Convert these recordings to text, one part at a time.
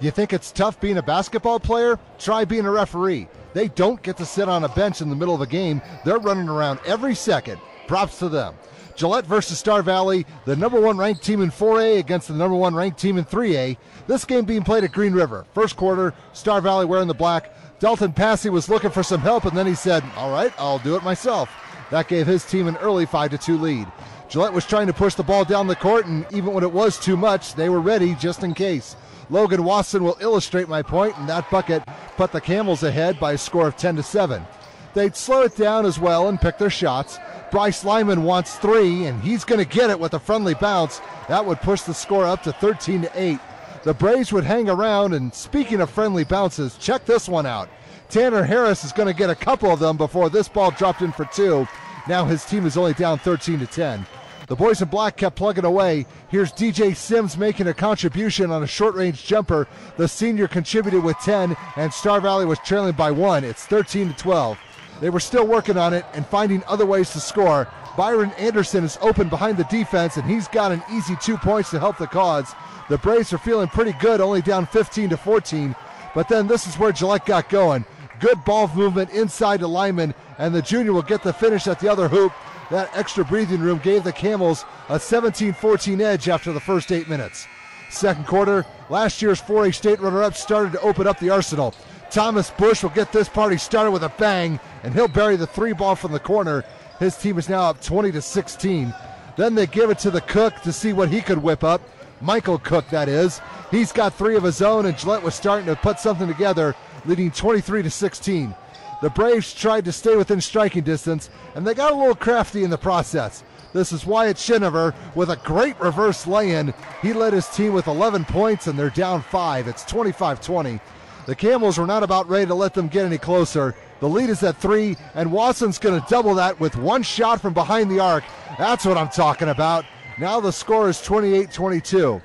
You think it's tough being a basketball player? Try being a referee. They don't get to sit on a bench in the middle of a game. They're running around every second. Props to them. Gillette versus Star Valley, the number 1 ranked team in 4A against the number 1 ranked team in 3A. This game being played at Green River. First quarter, Star Valley wearing the black. Dalton Passy was looking for some help, and then he said, all right, I'll do it myself. That gave his team an early 5-2 lead. Gillette was trying to push the ball down the court, and even when it was too much, they were ready just in case. Logan Wasson will illustrate my point, and that bucket put the Camels ahead by a score of 10-7. They'd slow it down as well and pick their shots. Bryce Lyman wants 3, and he's going to get it with a friendly bounce. That would push the score up to 13-8. The Braves would hang around, and speaking of friendly bounces, check this one out. Tanner Harris is going to get a couple of them before this ball dropped in for 2. Now his team is only down 13-10. The boys in black kept plugging away. Here's DJ Sims making a contribution on a short-range jumper. The senior contributed with 10, and Star Valley was trailing by 1. It's 13-12. They were still working on it and finding other ways to score. Byron Anderson is open behind the defense, and he's got an easy 2 points to help the cause. The Braves are feeling pretty good, only down 15-14. But then this is where Gillette got going. Good ball movement inside to Lyman, and the junior will get the finish at the other hoop. That extra breathing room gave the Camels a 17-14 edge after the first 8 minutes. Second quarter, last year's 4A state runner-up started to open up the arsenal. Thomas Bush will get this party started with a bang, and he'll bury the 3 ball from the corner. His team is now up 20-16. Then they give it to the Cook to see what he could whip up. Michael Cook, that is. He's got 3 of his own, and Gillette was starting to put something together, leading 23-16. The Braves tried to stay within striking distance, and they got a little crafty in the process. This is Wyatt Schinover with a great reverse lay-in. He led his team with 11 points, and they're down 5. It's 25-20. The Camels were not about ready to let them get any closer. The lead is at 3, and Watson's going to double that with 1 shot from behind the arc. That's what I'm talking about. Now the score is 28-22.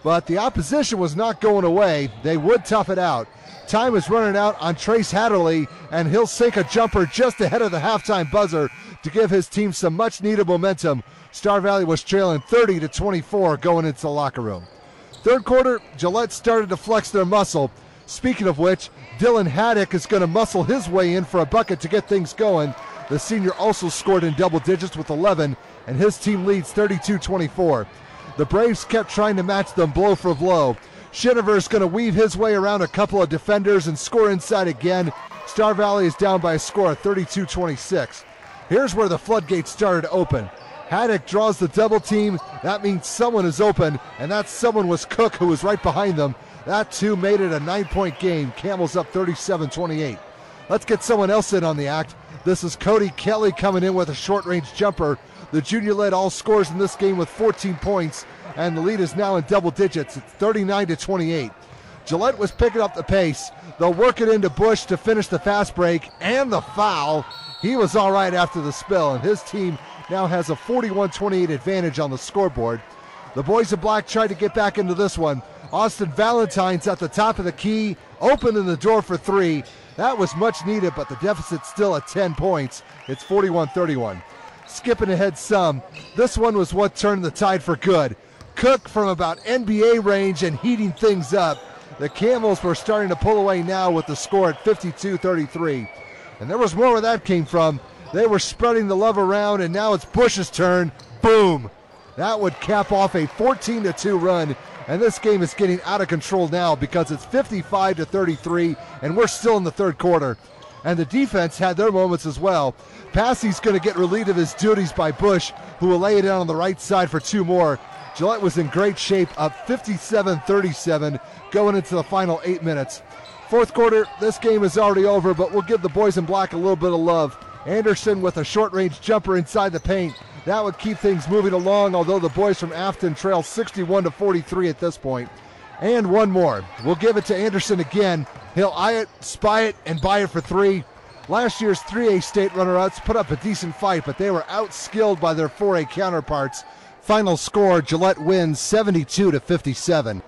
But the opposition was not going away. They would tough it out. Time is running out on Trace Hatterley, and he'll sink a jumper just ahead of the halftime buzzer to give his team some much-needed momentum. Star Valley was trailing 30-24 going into the locker room. Third quarter, Gillette started to flex their muscle. Speaking of which, Dylan Haddock is going to muscle his way in for a bucket to get things going. The senior also scored in double digits with 11, and his team leads 32-24. The Braves kept trying to match them blow for blow. Schinover is going to weave his way around a couple of defenders and score inside again. Star Valley is down by a score of 32-26. Here's where the floodgates started to open. Haddock draws the double team. That means someone is open, and that someone was Cook, who was right behind them. That too made it a 9-point game. Camels up 37-28. Let's get someone else in on the act. This is Cody Kelly coming in with a short-range jumper. The junior led all scores in this game with 14 points, and the lead is now in double digits. It's 39-28. Gillette was picking up the pace. They'll work it into Bush to finish the fast break and the foul. He was all right after the spill, and his team now has a 41-28 advantage on the scoreboard. The boys in black tried to get back into this one. Austin Valentine's at the top of the key, opening the door for 3. That was much needed, but the deficit's still at 10 points. It's 41-31. Skipping ahead some, this one was what turned the tide for good. Cook from about NBA range and heating things up. The Camels were starting to pull away now with the score at 52-33. And there was more where that came from. They were spreading the love around, and now it's Bush's turn. Boom! That would cap off a 14-2 run, and this game is getting out of control now because it's 55-33, and we're still in the third quarter. And the defense had their moments as well. Passy's going to get relieved of his duties by Bush, who will lay it down on the right side for 2 more. Gillette was in great shape, up 57-37, going into the final 8 minutes. Fourth quarter, this game is already over, but we'll give the boys in black a little bit of love. Anderson with a short-range jumper inside the paint. That would keep things moving along, although the boys from Afton trail 61-43 at this point. And one more. We'll give it to Anderson again. He'll eye it, spy it, and buy it for 3. Last year's 3A state runner-ups put up a decent fight, but they were outskilled by their 4A counterparts. Final score, Gillette wins 72-57.